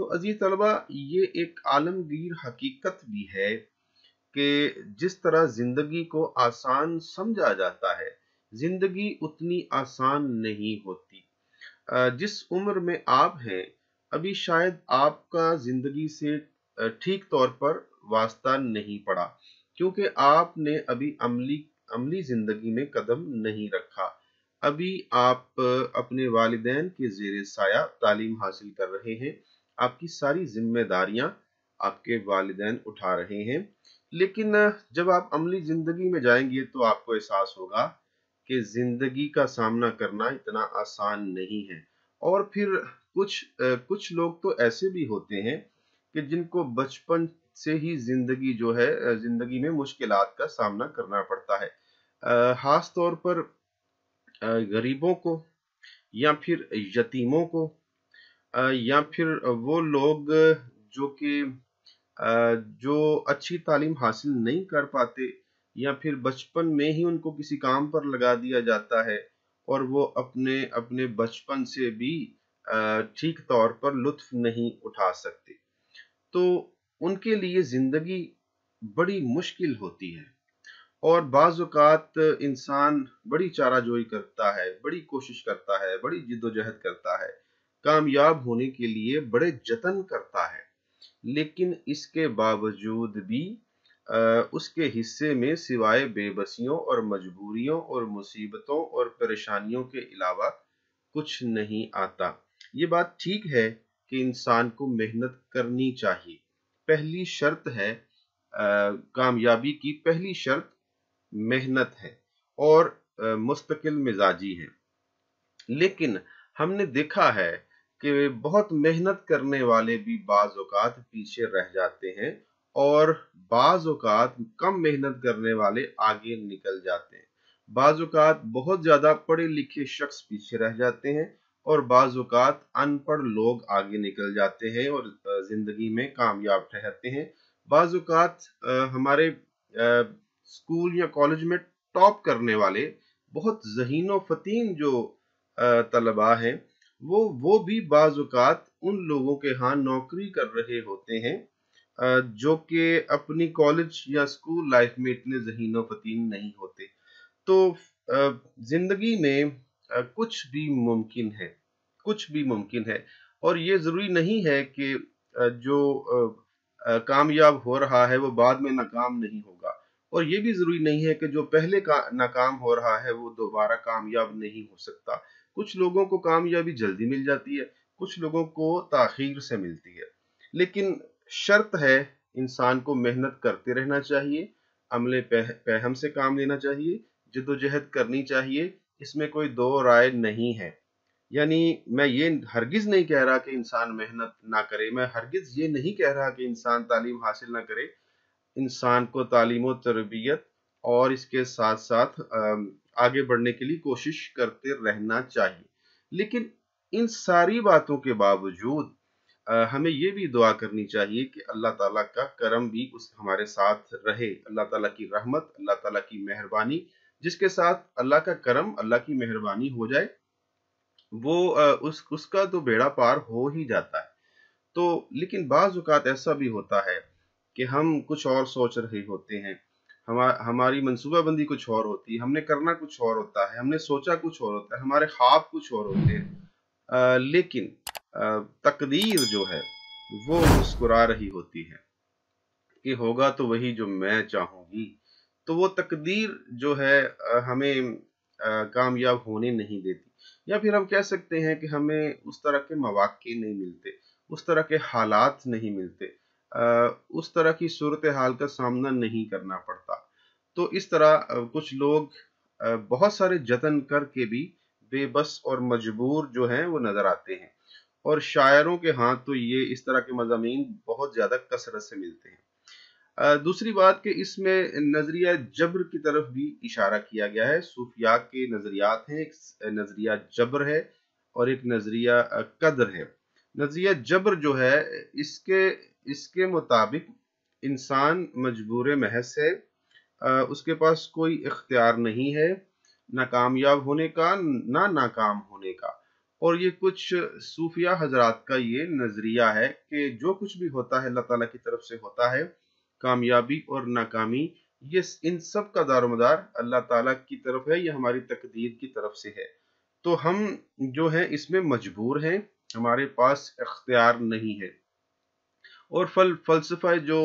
تو عزیز طلبہ، یہ ایک عالمگیر حقیقت بھی ہے کہ جس طرح زندگی کو آسان سمجھا جاتا ہے، زندگی اتنی آسان نہیں ہوتی۔ جس عمر میں آپ ہیں، ابھی شاید آپ کا زندگی سے ٹھیک طور پر واسطہ نہیں پڑا، کیونکہ آپ نے ابھی عملی زندگی میں قدم نہیں رکھا۔ ابھی آپ اپنے والدین کے زیر سایہ تعلیم حاصل کر رہے ہیں، آپ کی ساری ذمہ داریاں آپ کے والدین اٹھا رہے ہیں، لیکن جب آپ عملی زندگی میں جائیں گے تو آپ کو احساس ہوگا کہ زندگی کا سامنا کرنا اتنا آسان نہیں ہے۔ اور پھر کچھ لوگ تو ایسے بھی ہوتے ہیں کہ جن کو بچپن سے ہی زندگی میں مشکلات کا سامنا کرنا پڑتا ہے، خاص طور پر غریبوں کو، یا پھر یتیموں کو، یا پھر وہ لوگ جو اچھی تعلیم حاصل نہیں کر پاتے، یا پھر بچپن میں ہی ان کو کسی کام پر لگا دیا جاتا ہے اور وہ اپنے بچپن سے بھی ٹھیک طور پر لطف نہیں اٹھا سکتے، تو ان کے لیے زندگی بڑی مشکل ہوتی ہے۔ اور بعض اوقات انسان بڑی چارہ جوئی کرتا ہے، بڑی کوشش کرتا ہے، بڑی جد و جہد کرتا ہے، کامیاب ہونے کے لیے بڑے جتن کرتا ہے، لیکن اس کے باوجود بھی اس کے حصے میں سوائے بے بسیوں اور مجبوریوں اور مصیبتوں اور پریشانیوں کے علاوہ کچھ نہیں آتا۔ یہ بات ٹھیک ہے کہ انسان کو محنت کرنی چاہیے، پہلی شرط ہے، کامیابی کی پہلی شرط محنت ہے اور مستقل مزاجی ہے، لیکن ہم نے دیکھا ہے کہ بہت محنت کرنے والے بھی بعض اوقات پیچھے رہ جاتے ہیں، اور بعض اوقات کم محنت کرنے والے آگے نکل جاتے ہیں۔ بعض اوقات بہت زیادہ پڑھے لکھے شخص پیچھے رہ جاتے ہیں، اور بعض اوقات ان پڑھ لوگ آگے نکل جاتے ہیں اور زندگی میں کامیاب ٹھہرتے ہیں۔ بعض اوقات ہمارے اسکول یا کالج میں ٹاپ کرنے والے بہت ذہین و فطین جو طلباء ہیں، وہ بھی بعض اوقات ان لوگوں کے ہاں نوکری کر رہے ہوتے ہیں جو کہ اپنی کالج یا اسکول لائف میں اتنے ذہین و فطین نہیں ہوتے۔ تو زندگی میں کچھ بھی ممکن ہے، اور یہ ضروری نہیں ہے کہ جو کامیاب ہو رہا ہے وہ بعد میں ناکام نہیں ہوگا، اور یہ بھی ضروری نہیں ہے کہ جو پہلے ناکام ہو رہا ہے وہ دوبارہ کامیاب نہیں ہو سکتا۔ کچھ لوگوں کو کامیابی جلدی مل جاتی ہے، کچھ لوگوں کو تاخیر سے ملتی ہے، لیکن شرط ہے انسان کو محنت کرتے رہنا چاہیے، عمل پہم سے کام لینا چاہیے، جد و جہد کرنی چاہیے، اس میں کوئی دو رائے نہیں ہے۔ یعنی میں یہ ہرگز نہیں کہہ رہا کہ انسان محنت نہ کرے، میں ہرگز یہ نہیں کہہ رہا کہ انسان تعلیم حاصل نہ کرے۔ انسان کو تعلیم و تربیت اور اس کے ساتھ ساتھ آگے بڑھنے کے لیے کوشش کرتے رہنا چاہیے، لیکن ان ساری باتوں کے باوجود ہمیں یہ بھی دعا کرنی چاہیے کہ اللہ تعالیٰ کا کرم بھی ہمارے ساتھ رہے، اللہ تعالیٰ کی رحمت، اللہ تعالیٰ کی مہربانی، جس کے ساتھ اللہ کا کرم، اللہ کی مہربانی ہو جائے، وہ اس کا تو بیڑا پار ہو ہی جاتا ہے۔ تو لیکن بعض اوقات ایسا بھی ہوتا ہے کہ ہم کچھ اور سوچ رہے ہوتے ہیں، ہماری منصوبہ بندی کچھ اور ہوتی ہے، ہم نے کرنا کچھ اور ہوتا ہے، ہم نے سوچا کچھ اور ہوتا ہے، ہمارے خواب کچھ اور ہوتے ہیں، لیکن تقدیر جو ہے وہ مسکرا رہی ہوتی ہے کہ ہوگا تو وہی جو میں چاہوں گی۔ تو وہ تقدیر جو ہے ہمیں کامیاب ہونے نہیں دیتی، یا پھر ہم کہہ سکتے ہیں کہ ہمیں اس طرح کے مواقع نہیں ملتے، اس طرح کے حالات نہیں ملتے، اس طرح کی صورتحال کا سامنا نہیں کرنا پڑتا۔ تو اس طرح کچھ لوگ بہت سارے جتن کر کے بھی بے بس اور مجبور جو ہیں وہ نظر آتے ہیں، اور شاعروں کے ہاں تو یہ اس طرح کے مضامین بہت زیادہ کثرت سے ملتے ہیں۔ دوسری بات کہ اس میں نظریہ جبر کی طرف بھی اشارہ کیا گیا ہے۔ صوفیاء کے نظریات ہیں، ایک نظریہ جبر ہے اور ایک نظریہ قدر ہے۔ نظریہ جبر جو ہے، اس کے مطابق انسان مجبور محض ہے، اس کے پاس کوئی اختیار نہیں ہے، نہ کامیاب ہونے کا نہ ناکام ہونے کا، اور یہ کچھ صوفیہ حضرات کا یہ نظریہ ہے کہ جو کچھ بھی ہوتا ہے اللہ تعالیٰ کی طرف سے ہوتا ہے، کامیابی اور ناکامی، یہ ان سب کا دار و مدار اللہ تعالیٰ کی طرف ہے، یہ ہماری تقدیر کی طرف سے ہے۔ تو ہم جو ہے اس میں مجبور ہیں، ہمارے پاس اختیار نہیں ہے۔ اور فلسفہ جو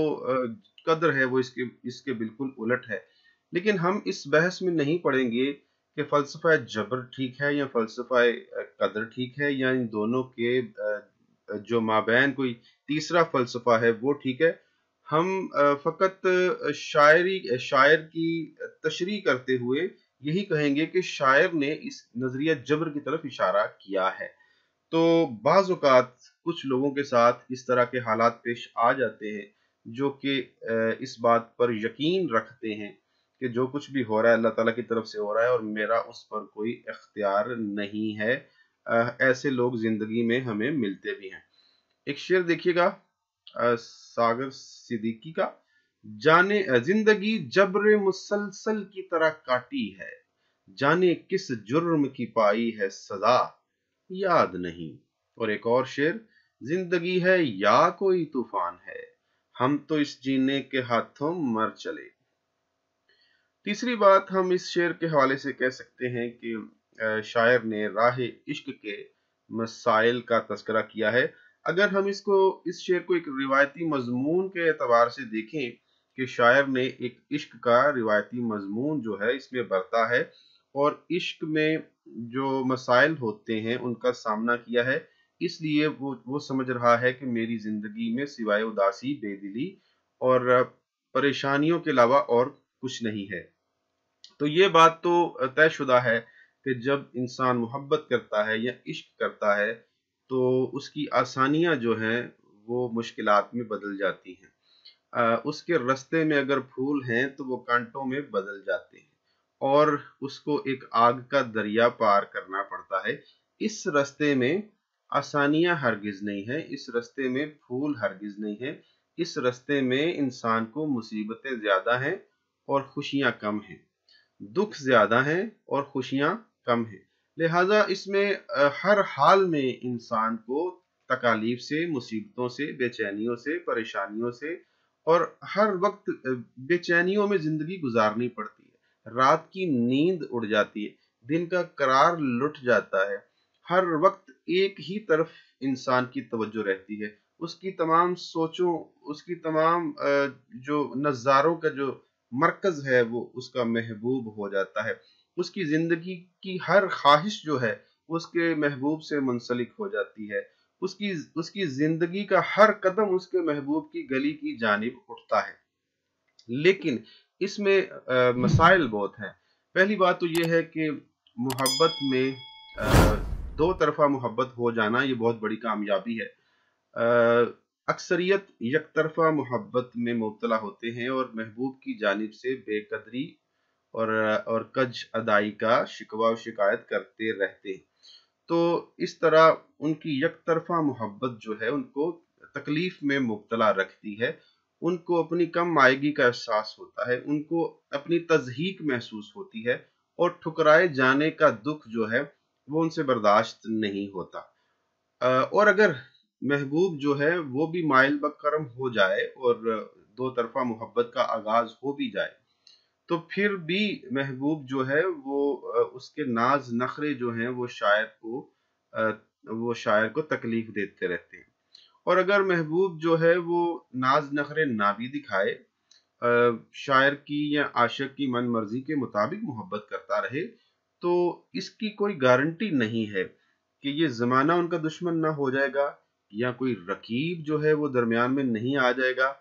قدر ہے وہ اس کے بالکل الٹ ہے۔ لیکن ہم اس بحث میں نہیں پڑیں گے کہ فلسفہ جبر ٹھیک ہے یا فلسفہ قدر ٹھیک ہے، یا ان دونوں کے جو مابین کوئی تیسرا فلسفہ ہے وہ ٹھیک ہے۔ ہم فقط شاعر کی تشریح کرتے ہوئے یہی کہیں گے کہ شاعر نے اس نظریہ جبر کی طرف اشارہ کیا ہے۔ تو بعض اوقات کچھ لوگوں کے ساتھ اس طرح کے حالات پیش آ جاتے ہیں جو کہ اس بات پر یقین رکھتے ہیں کہ جو کچھ بھی ہو رہا ہے اللہ تعالیٰ کی طرف سے ہو رہا ہے اور میرا اس پر کوئی اختیار نہیں ہے۔ ایسے لوگ زندگی میں ہمیں ملتے بھی ہیں۔ ایک شعر دیکھیے گا ساگر صدیقی کا، جانے زندگی جبر مسلسل کی طرح کاٹی ہے، جانے کس جرم کی پائی ہے سزا یاد نہیں۔ اور ایک اور شعر، زندگی ہے یا کوئی طوفان ہے، ہم تو اس جینے کے ہاتھوں مر چلے۔ تیسری بات ہم اس شعر کے حوالے سے کہہ سکتے ہیں کہ شاعر نے راہ عشق کے مسائل کا تذکرہ کیا ہے۔ اگر ہم اس شعر کو ایک روایتی مضمون کے اعتبار سے دیکھیں کہ شاعر نے ایک عشق کا روایتی مضمون جو ہے اس میں برتا ہے اور عشق میں جو مسائل ہوتے ہیں ان کا سامنا کیا ہے، اس لیے وہ سمجھ رہا ہے کہ میری زندگی میں سوائے اداسی، بے دلی اور پریشانیوں کے علاوہ اور کچھ نہیں ہے۔ تو یہ بات تو طے شدہ ہے کہ جب انسان محبت کرتا ہے یا عشق کرتا ہے تو اس کی آسانیاں جو ہیں وہ مشکلات میں بدل جاتی ہیں۔ اس کے رستے میں اگر پھول ہیں تو وہ کانٹوں میں بدل جاتے ہیں اور اس کو ایک آگ کا دریا پار کرنا پڑتا ہے۔ اس رستے میں آسانیاں ہرگز نہیں ہیں، اس رستے میں پھول ہرگز نہیں ہیں، اس رستے میں انسان کو مصیبتیں زیادہ ہیں اور خوشیاں کم ہیں، دکھ زیادہ ہیں اور خوشیاں کم ہیں۔ لہٰذا اس میں ہر حال میں انسان کو تکالیف سے، مصیبتوں سے، بے چینیوں سے، پریشانیوں سے اور ہر وقت بے چینیوں میں زندگی گزارنی پڑتی ہے۔ رات کی نیند اڑ جاتی ہے، دن کا قرار لٹ جاتا ہے، ہر وقت ایک ہی طرف انسان کی توجہ رہتی ہے، اس کی تمام سوچوں، اس کی تمام جو نظاروں کا جو مرکز ہے وہ اس کا محبوب ہو جاتا ہے، اس کی زندگی کی ہر خواہش جو ہے وہ اس کے محبوب سے منسلک ہو جاتی ہے، اس کی زندگی کا ہر قدم اس کے محبوب کی گلی کی جانب اٹھتا ہے۔ لیکن اس میں مسائل بہت ہیں۔ پہلی بات تو یہ ہے کہ محبت میں دو طرفہ محبت ہو جانا یہ بہت بڑی کامیابی ہے۔ اکثریت یک طرفہ محبت میں مبتلا ہوتے ہیں اور محبوب کی جانب سے بے قدری اور کج ادائی کا شکوہ و شکایت کرتے رہتے ہیں۔ تو اس طرح ان کی یک طرفہ محبت جو ہے ان کو تکلیف میں مبتلا رکھتی ہے، ان کو اپنی کم مائگی کا احساس ہوتا ہے، ان کو اپنی تضحیک محسوس ہوتی ہے اور ٹھکرائے جانے کا دکھ جو ہے وہ ان سے برداشت نہیں ہوتا۔ اور اگر محبوب جو ہے وہ بھی مائل بکرم ہو جائے اور دو طرفہ محبت کا آغاز ہو بھی جائے تو پھر بھی محبوب جو ہے وہ اس کے ناز نخرے جو ہیں وہ شاعر کو تکلیف دیتے رہتے ہیں۔ اور اگر محبوب جو ہے وہ ناز نخرے نہ بھی دکھائے، شاعر کی یا عاشق کی من مرضی کے مطابق محبت کرتا رہے، تو اس کی کوئی گارنٹی نہیں ہے کہ یہ زمانہ ان کا دشمن نہ ہو جائے گا، یا کوئی رقیب جو ہے وہ درمیان میں نہیں آ جائے گا،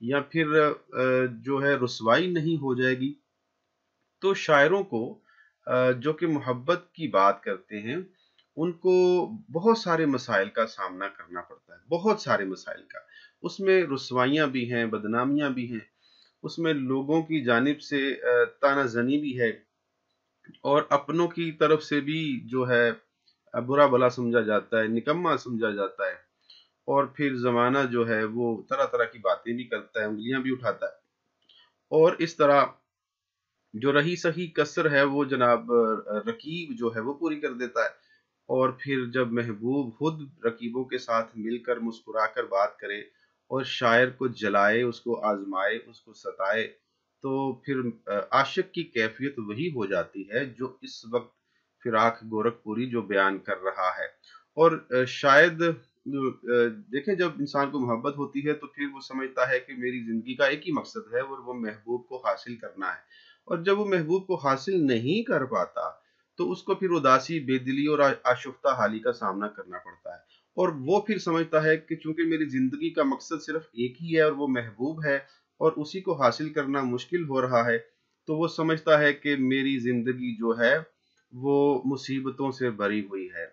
یا پھر جو ہے رسوائی نہیں ہو جائے گی۔ تو شاعروں کو جو کہ محبت کی بات کرتے ہیں ان کو بہت سارے مسائل کا سامنا کرنا پڑتا ہے، بہت سارے مسائل کا۔ اس میں رسوائیاں بھی ہیں، بدنامیاں بھی ہیں، اس میں لوگوں کی جانب سے طعنہ زنی بھی ہے اور اپنوں کی طرف سے بھی جو ہے برا بھلا سمجھا جاتا ہے، نکما سمجھا جاتا ہے، اور پھر زمانہ جو ہے وہ طرح طرح کی باتیں بھی کرتا ہے، انگلیاں بھی اٹھاتا ہے، اور اس طرح جو رہی سہی کسر ہے وہ جناب رقیب جو ہے وہ پوری کر دیتا ہے۔ اور پھر جب محبوب خود رقیبوں کے ساتھ مل کر مسکرا کر بات کرے اور شاعر کو جلائے، اس کو آزمائے، اس کو ستائے، تو پھر عاشق کی کیفیت وہی ہو جاتی ہے جو اس وقت فراق گورکھپوری جو بیان کر رہا ہے۔ اور شاید دیکھیں، جب انسان کو محبت ہوتی ہے تو پھر وہ سمجھتا ہے کہ میری زندگی کا ایک ہی مقصد ہے اور وہ محبوب کو حاصل کرنا ہے، اور جب وہ محبوب کو حاصل نہیں کر پاتا تو اس کو پھر اداسی، بے دلی اور آشفتہ حالی کا سامنا کرنا پڑتا ہے، اور وہ پھر سمجھتا ہے کہ چونکہ میری زندگی کا مقصد صرف ایک ہی ہے اور وہ محبوب ہے اور اسی کو حاصل کرنا مشکل ہو رہا ہے، تو وہ سمجھتا ہے کہ میری زندگی جو ہے وہ مصیبتوں سے بری ہوئی ہے۔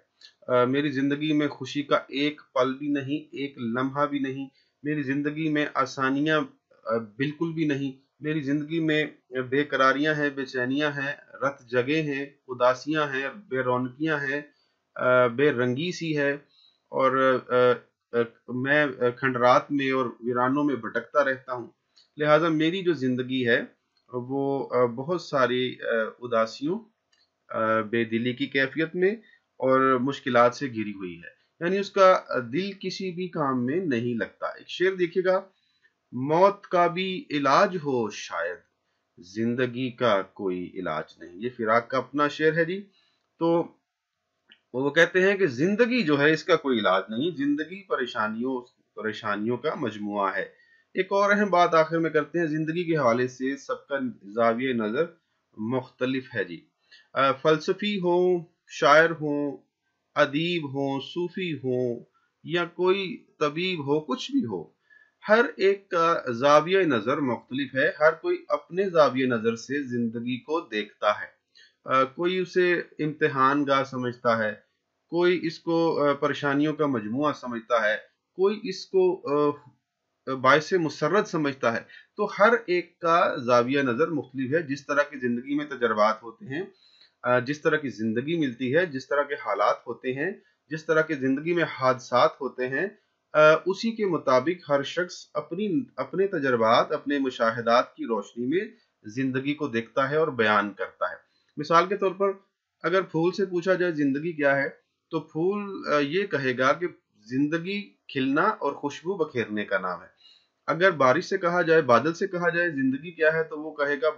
میری زندگی میں خوشی کا ایک پل بھی نہیں، ایک لمحہ بھی نہیں، میری زندگی میں آسانیاں بالکل بھی نہیں، میری زندگی میں بے قراریاں ہیں، بے چینیاں ہیں، رت جگہ ہیں، اداسیاں ہیں، بے رونقیاں ہیں، بے رنگی سی ہے، اور میں کھنڈرات میں اور ویرانوں میں بھٹکتا رہتا ہوں۔ لہٰذا میری جو زندگی ہے وہ بہت ساری اداسیوں، بے دلی کی کیفیت میں اور مشکلات سے گھری ہوئی ہے، یعنی اس کا دل کسی بھی کام میں نہیں لگتا۔ ایک شعر دیکھیے گا: موت کا بھی علاج ہو شاید، زندگی کا کوئی علاج نہیں۔ یہ فراق کا اپنا شعر ہے جی۔ تو وہ کہتے ہیں کہ زندگی جو ہے اس کا کوئی علاج نہیں، زندگی پریشانیوں کا مجموعہ ہے۔ ایک اور اہم بات آخر میں کرتے ہیں، زندگی کے حوالے سے سب کا زاویہ نظر مختلف ہے جی۔ فلسفی ہوں، شاعر ہوں، ادیب ہوں، صوفی ہوں، یا کوئی طبیب ہو، کچھ بھی ہو، ہر ایک کا زاویہ نظر مختلف ہے، ہر کوئی اپنے زاویہ نظر سے زندگی کو دیکھتا ہے۔ کوئی اسے امتحان گاہ سمجھتا ہے، کوئی اس کو پریشانیوں کا مجموعہ سمجھتا ہے، کوئی اس کو باعث مسرت سمجھتا ہے۔ تو ہر ایک کا زاویہ نظر مختلف ہے۔ جس طرح کی زندگی میں تجربات ہوتے ہیں، جس طرح کی زندگی ملتی ہے، جس طرح کے حالات ہوتے ہیں، جس طرح کے زندگی میں حادثات ہوتے ہیں، اسی کے مطابق ہر شخص اپنے تجربات، اپنے مشاہدات کی روشنی میں زندگی کو دیکھتا ہے اور بیان کرتا ہے۔ مثال کے طور پر اگر پھول سے پوچھا جائے زندگی کیا ہے، تو پھول یہ کہے گا کہ زندگی کھلنا اور خوشبو بکھیرنے کا نام ہے۔ اگر بارش سے کہا جائے، بادل سے کہا جائے زندگی کیا ہے، تو وہ کہے گا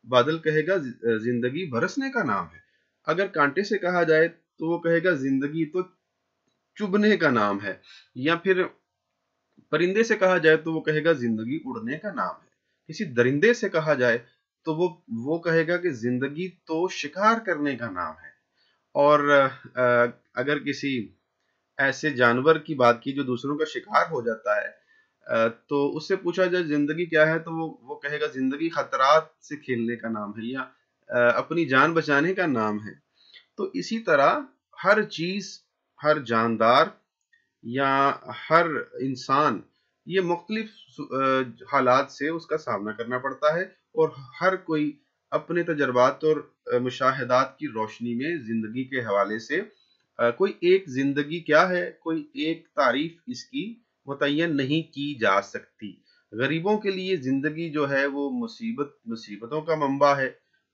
بادل کہے گا زندگی برسنے کا نام ہے۔ اگر کانٹے سے کہا جائے تو وہ کہے گا زندگی تو چبھنے کا نام ہے۔ یا پھر پرندے سے کہا جائے تو وہ کہے گا زندگی اڑنے کا نام ہے۔ کسی درندے سے کہا جائے تو وہ کہے گا کہ زندگی تو شکار کرنے کا نام ہے۔ اور اگر کسی ایسے جانور کی بات کی جو دوسروں کا شکار ہو جاتا ہے، تو اس سے پوچھا جائے زندگی کیا ہے، تو وہ کہے گا زندگی خطرات سے کھیلنے کا نام ہے، یا اپنی جان بچانے کا نام ہے۔ تو اسی طرح ہر چیز، ہر جاندار یا ہر انسان، یہ مختلف حالات سے اس کا سامنا کرنا پڑتا ہے، اور ہر کوئی اپنے تجربات اور مشاہدات کی روشنی میں زندگی کے حوالے سے کوئی ایک زندگی کیا ہے، کوئی ایک تعریف اس کی متعین نہیں کی جا سکتی۔ غریبوں کے لیے زندگی جو ہے وہ مصیبتوں کا منبع ہے،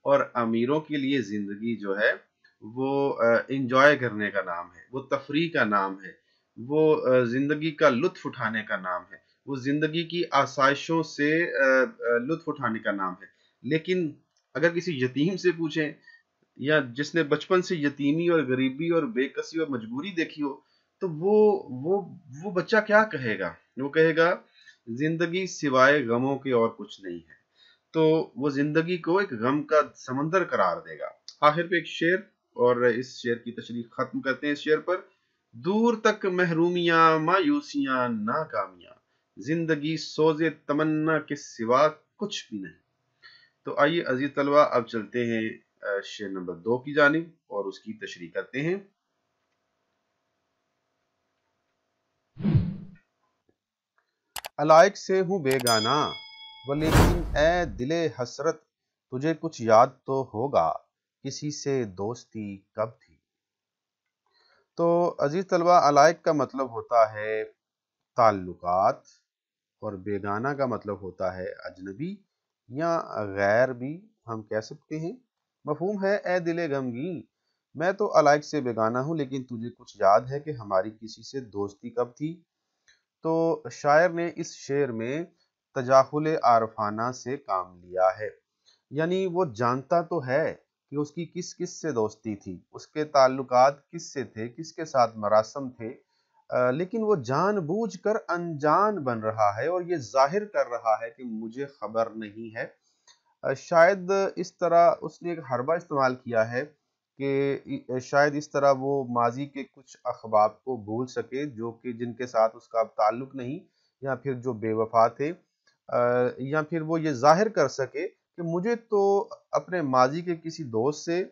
اور امیروں کے لیے زندگی جو ہے وہ انجوائے کرنے کا نام ہے، وہ تفریح کا نام ہے، وہ زندگی کا لطف اٹھانے کا نام ہے، وہ زندگی کی آسائشوں سے لطف اٹھانے کا نام ہے۔ لیکن اگر کسی یتیم سے پوچھیں، یا جس نے بچپن سے یتیمی اور غریبی اور بے کسی اور مجبوری دیکھی ہو، تو وہ بچہ کیا کہے گا؟ وہ کہے گا زندگی سوائے غموں کے اور کچھ نہیں ہے۔ تو وہ زندگی کو ایک غم کا سمندر قرار دے گا۔ آخر پہ ایک شعر، اور اس شعر کی تشریح ختم کرتے ہیں اس شعر پر: دور تک محرومیاں، مایوسیاں، ناکامیاں، زندگی سوز تمنا کے سوا کچھ بھی نہیں۔ تو آئیے عزیز طلبہ، اب چلتے ہیں شعر نمبر 2 کی جانب اور اس کی تشریح کرتے ہیں۔ علائق سے ہوں بیگانہ، ولیکن اے دل حسرت، تجھے کچھ یاد تو ہوگا کسی سے دوستی کب تھی۔ تو عزیز طلبہ، علائق کا مطلب ہوتا ہے تعلقات، اور بیگانہ کا مطلب ہوتا ہے اجنبی یا غیر بھی ہم کہہ سکتے ہیں۔ مفہوم ہے: اے دل غمگین، میں تو علائق سے بیگانہ ہوں، لیکن تجھے کچھ یاد ہے کہ ہماری کسی سے دوستی کب تھی؟ تو شاعر نے اس شعر میں تجاہل عارفانہ سے کام لیا ہے، یعنی وہ جانتا تو ہے کہ اس کی کس کس سے دوستی تھی، اس کے تعلقات کس سے تھے، کس کے ساتھ مراسم تھے، لیکن وہ جان بوجھ کر انجان بن رہا ہے اور یہ ظاہر کر رہا ہے کہ مجھے خبر نہیں ہے۔ شاید اس طرح اس نے ایک حربہ استعمال کیا ہے کہ شاید اس طرح وہ ماضی کے کچھ اخباب کو بھول سکے جو کہ جن کے ساتھ اس کا اب تعلق نہیں، یا پھر جو بے وفا تھے، یا پھر وہ یہ ظاہر کر سکے کہ مجھے تو اپنے ماضی کے کسی دوست سے،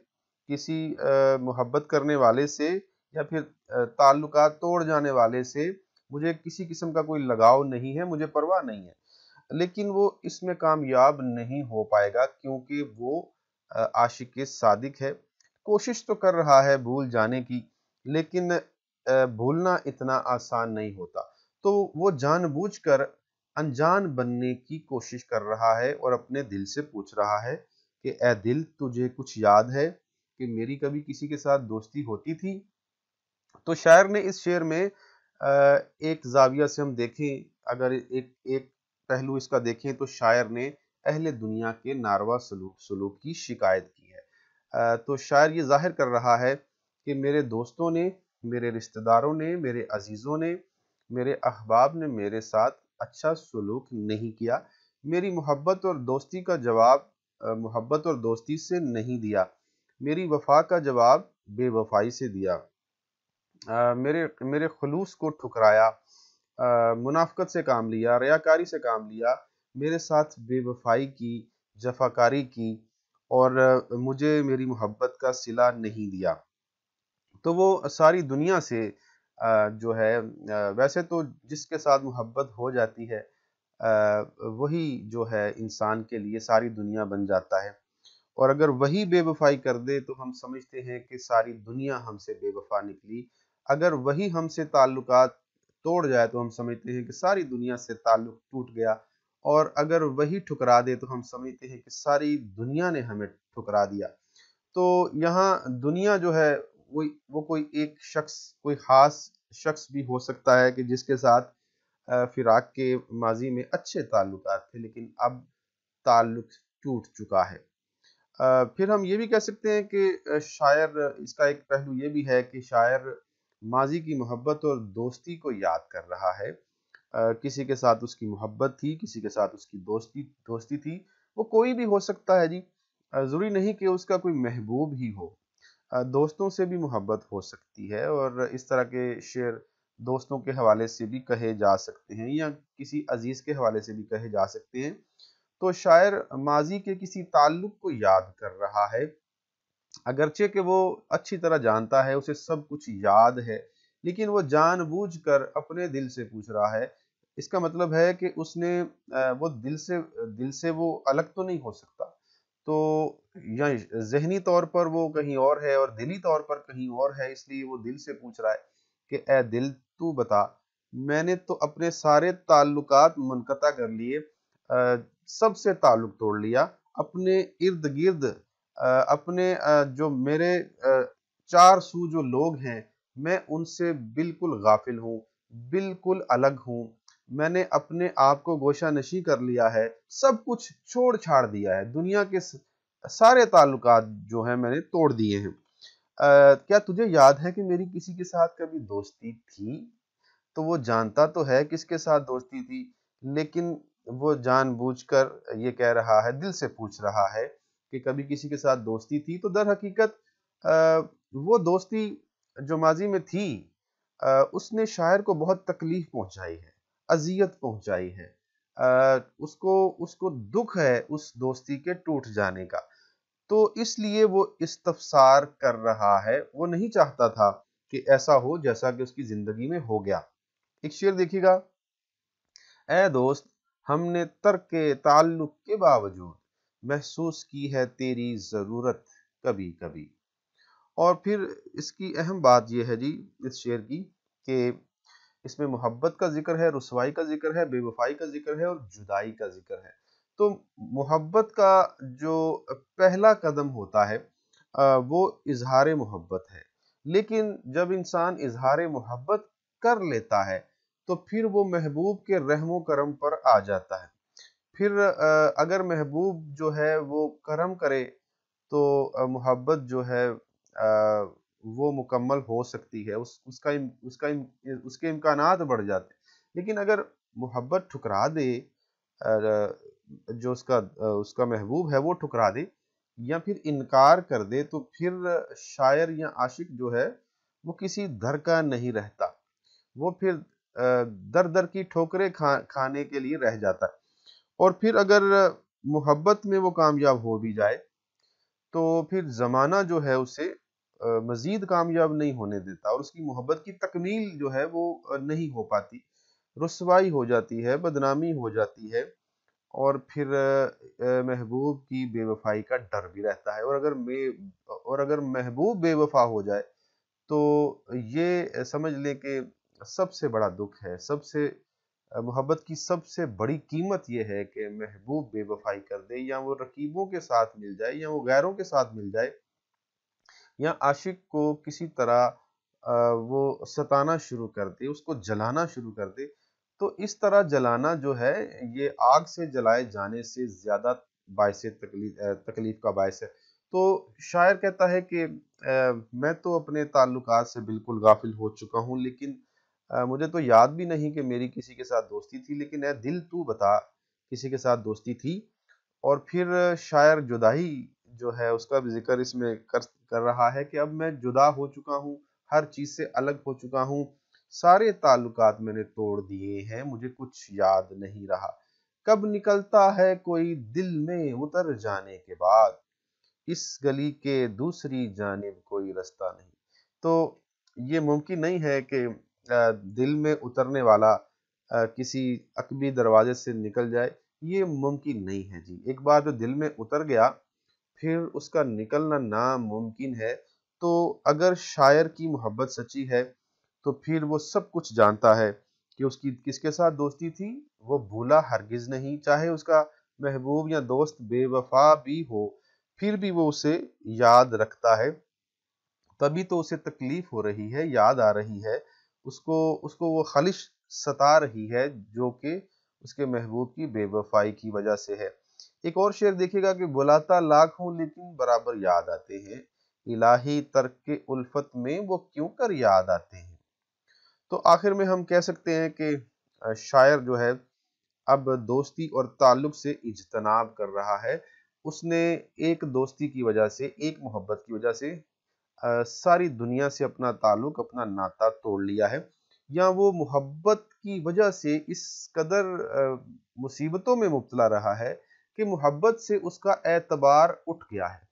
کسی محبت کرنے والے سے، یا پھر تعلقات توڑ جانے والے سے مجھے کسی قسم کا کوئی لگاؤ نہیں ہے، مجھے پرواہ نہیں ہے۔ لیکن وہ اس میں کامیاب نہیں ہو پائے گا کیونکہ وہ عاشق صادق ہے، کوشش تو کر رہا ہے بھول جانے کی، لیکن بھولنا اتنا آسان نہیں ہوتا، تو وہ جان بوجھ کر انجان بننے کی کوشش کر رہا ہے اور اپنے دل سے پوچھ رہا ہے کہ اے دل، تجھے کچھ یاد ہے کہ میری کبھی کسی کے ساتھ دوستی ہوتی تھی؟ تو شاعر نے اس شعر میں ایک زاویہ سے ہم دیکھیں، اگر ایک پہلو اس کا دیکھیں، تو شاعر نے اہل دنیا کے ناروا سلوک کی شکایت کی ہے۔ تو شاعر یہ ظاہر کر رہا ہے کہ میرے دوستوں نے، میرے رشتہ داروں نے، میرے عزیزوں نے، میرے احباب نے میرے ساتھ اچھا سلوک نہیں کیا، میری محبت اور دوستی کا جواب محبت اور دوستی سے نہیں دیا، میری وفا کا جواب بے وفائی سے دیا، میرے خلوص کو ٹھکرایا، منافقت سے کام لیا، ریاکاری سے کام لیا، میرے ساتھ بے وفائی کی، جفاکاری کی، اور مجھے میری محبت کا صلہ نہیں دیا۔ تو وہ ساری دنیا سے جو ہے، ویسے تو جس کے ساتھ محبت ہو جاتی ہے وہی جو ہے انسان کے لیے ساری دنیا بن جاتا ہے، اور اگر وہی بے وفائی کر دے تو ہم سمجھتے ہیں کہ ساری دنیا ہم سے بے وفا نکلی، اگر وہی ہم سے تعلقات توڑ جائے تو ہم سمجھتے ہیں کہ ساری دنیا سے تعلق ٹوٹ گیا، اور اگر وہی ٹھکرا دے تو ہم سمجھتے ہیں کہ ساری دنیا نے ہمیں ٹھکرا دیا۔ تو یہاں دنیا جو ہے وہ کوئی ایک شخص، کوئی خاص شخص بھی ہو سکتا ہے کہ جس کے ساتھ فراق کے ماضی میں اچھے تعلقات تھے، لیکن اب تعلق ٹوٹ چکا ہے۔ پھر ہم یہ بھی کہہ سکتے ہیں کہ شاعر، اس کا ایک پہلو یہ بھی ہے کہ شاعر ماضی کی محبت اور دوستی کو یاد کر رہا ہے۔ کسی کے ساتھ اس کی محبت تھی، کسی کے ساتھ اس کی دوستی تھی، وہ کوئی بھی ہو سکتا ہے جی، ضروری نہیں کہ اس کا کوئی محبوب ہی ہو، دوستوں سے بھی محبت ہو سکتی ہے، اور اس طرح کے شعر دوستوں کے حوالے سے بھی کہے جا سکتے ہیں یا کسی عزیز کے حوالے سے بھی کہے جا سکتے ہیں۔ تو شاعر ماضی کے کسی تعلق کو یاد کر رہا ہے، اگرچہ کہ وہ اچھی طرح جانتا ہے، اسے سب کچھ یاد ہے، لیکن وہ جان بوجھ کر اپنے دل سے پوچھ رہا ہے۔ اس کا مطلب ہے کہ اس نے وہ دل سے وہ الگ تو نہیں ہو سکتا، تو یا ذہنی طور پر وہ کہیں اور ہے اور دلی طور پر کہیں اور ہے، اس لیے وہ دل سے پوچھ رہا ہے کہ اے دل، تو بتا، میں نے تو اپنے سارے تعلقات منقطع کر لیے، سب سے تعلق توڑ لیا، اپنے ارد گرد اپنے جو میرے چار سو جو لوگ ہیں، میں ان سے بالکل غافل ہوں، بالکل الگ ہوں، میں نے اپنے آپ کو گوشہ نشیں کر لیا ہے، سب کچھ چھوڑ چھاڑ دیا ہے، دنیا کے سارے تعلقات جو ہیں میں نے توڑ دیے ہیں۔ کیا تجھے یاد ہے کہ میری کسی کے ساتھ کبھی دوستی تھی؟ تو وہ جانتا تو ہے کس کے ساتھ دوستی تھی، لیکن وہ جان بوجھ کر یہ کہہ رہا ہے، دل سے پوچھ رہا ہے کہ کبھی کسی کے ساتھ دوستی تھی۔ تو در حقیقت وہ دوستی جو ماضی میں تھی، اس نے شاعر کو بہت تکلیف پہنچائی ہے، اذیت پہنچائی ہے، اس کو دکھ ہے اس دوستی کے ٹوٹ جانے کا، تو اس لیے وہ استفسار کر رہا ہے، وہ نہیں چاہتا تھا کہ ایسا ہو جیسا کہ اس کی زندگی میں ہو گیا۔ ایک شعر دیکھیے گا، اے دوست، ہم نے ترک تعلق کے باوجود محسوس کی ہے تیری ضرورت کبھی کبھی۔ اور پھر اس کی اہم بات یہ ہے جی اس شعر کی کہ اس میں محبت کا ذکر ہے، رسوائی کا ذکر ہے، بے وفائی کا ذکر ہے اور جدائی کا ذکر ہے۔ تو محبت کا جو پہلا قدم ہوتا ہے، وہ اظہار محبت ہے، لیکن جب انسان اظہار محبت کر لیتا ہے تو پھر وہ محبوب کے رحم و کرم پر آ جاتا ہے۔ پھر اگر محبوب جو ہے وہ کرم کرے تو محبت جو ہے وہ مکمل ہو سکتی ہے، اس کے امکانات بڑھ جاتے ہیں۔ لیکن اگر محبت ٹھکرا دے، جو اس کا محبوب ہے وہ ٹھکرا دے یا پھر انکار کر دے، تو پھر شاعر یا عاشق جو ہے وہ کسی در کا نہیں رہتا، وہ پھر در در کی ٹھوکریں کھانے کے لیے رہ جاتا ہے۔ اور پھر اگر محبت میں وہ کامیاب ہو بھی جائے تو پھر زمانہ جو ہے اسے مزید کامیاب نہیں ہونے دیتا، اور اس کی محبت کی تکمیل جو ہے وہ نہیں ہو پاتی، رسوائی ہو جاتی ہے، بدنامی ہو جاتی ہے، اور پھر محبوب کی بے وفائی کا ڈر بھی رہتا ہے۔ اور اگر محبوب بے وفا ہو جائے تو یہ سمجھ لیں کہ سب سے بڑا دکھ ہے، محبت کی سب سے بڑی قیمت یہ ہے کہ محبوب بے وفائی کر دے، یا وہ رقیبوں کے ساتھ مل جائے، یا وہ غیروں کے ساتھ مل جائے، یا عاشق کو کسی طرح وہ ستانا شروع کر دے، اس کو جلانا شروع کر دے، تو اس طرح جلانا جو ہے یہ آگ سے جلائے جانے سے زیادہ باعث تکلیف کا باعث ہے۔ تو شاعر کہتا ہے کہ میں تو اپنے تعلقات سے بالکل غافل ہو چکا ہوں، لیکن مجھے تو یاد بھی نہیں کہ میری کسی کے ساتھ دوستی تھی، لیکن اے دل تو بتا کسی کے ساتھ دوستی تھی۔ اور پھر شاعر جدائی جو ہے اس کا بھی ذکر اس میں کر رہا ہے کہ اب میں جدا ہو چکا ہوں، ہر چیز سے الگ ہو چکا ہوں، سارے تعلقات میں نے توڑ دیے ہیں، مجھے کچھ یاد نہیں رہا، کب نکلتا ہے کوئی دل میں اتر جانے کے بعد، اس گلی کے دوسری جانب کوئی رستہ نہیں۔ تو یہ ممکن نہیں ہے کہ دل میں اترنے والا کسی عقبی دروازے سے نکل جائے، یہ ممکن نہیں ہے جی۔ ایک بار جو دل میں اتر گیا پھر اس کا نکلنا ناممکن ہے۔ تو اگر شاعر کی محبت سچی ہے تو پھر وہ سب کچھ جانتا ہے کہ اس کی کس کے ساتھ دوستی تھی، وہ بھولا ہرگز نہیں، چاہے اس کا محبوب یا دوست بے وفا بھی ہو، پھر بھی وہ اسے یاد رکھتا ہے، تبھی تو اسے تکلیف ہو رہی ہے، یاد آ رہی ہے، اس کو وہ خلش ستا رہی ہے جو کہ اس کے محبوب کی بے وفائی کی وجہ سے ہے۔ ایک اور شعر دیکھیے گا کہ بلاتا لاکھ ہوں لیکن برابر یاد آتے ہیں، الہی ترک کے الفت میں وہ کیوں کر یاد آتے ہیں۔ تو آخر میں ہم کہہ سکتے ہیں کہ شاعر جو ہے اب دوستی اور تعلق سے اجتناب کر رہا ہے۔ اس نے ایک دوستی کی وجہ سے، ایک محبت کی وجہ سے ساری دنیا سے اپنا تعلق، اپنا ناطہ توڑ لیا ہے، یا وہ محبت کی وجہ سے اس قدر مصیبتوں میں مبتلا رہا ہے کہ محبت سے اس کا اعتبار اٹھ گیا ہے۔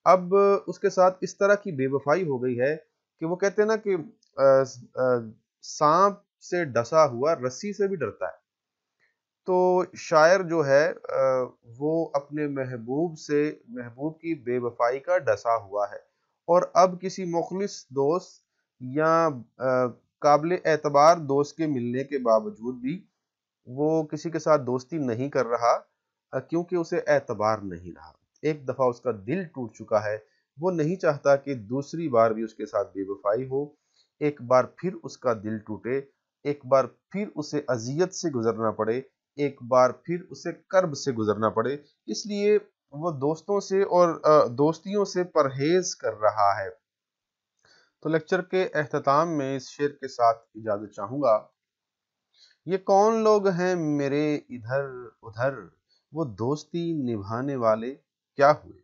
اب اس کے ساتھ اس طرح کی بے وفائی ہو گئی ہے کہ وہ کہتے ہیں نا کہ سانپ سے ڈسا ہوا رسی سے بھی ڈرتا ہے۔ تو شاعر جو ہے وہ اپنے محبوب کی بے وفائی کا ڈسا ہوا ہے، اور اب کسی مخلص دوست یا قابل اعتبار دوست کے ملنے کے باوجود بھی وہ کسی کے ساتھ دوستی نہیں کر رہا، کیونکہ اسے اعتبار نہیں رہا۔ ایک دفعہ اس کا دل ٹوٹ چکا ہے، وہ نہیں چاہتا کہ دوسری بار بھی اس کے ساتھ بے وفائی ہو، ایک بار پھر اس کا دل ٹوٹے، ایک بار پھر اسے اذیت سے گزرنا پڑے، ایک بار پھر اسے کرب سے گزرنا پڑے، اس لیے وہ دوستوں سے اور دوستیوں سے پرہیز کر رہا ہے۔ تو لیکچر کے اختتام میں اس شعر کے ساتھ اجازت چاہوں گا۔ یہ کون لوگ ہیں میرے ادھر ادھر، وہ دوستی نبھانے والے کیا ہوئے؟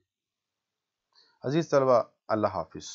عزیز طلبہ، اللہ حافظ۔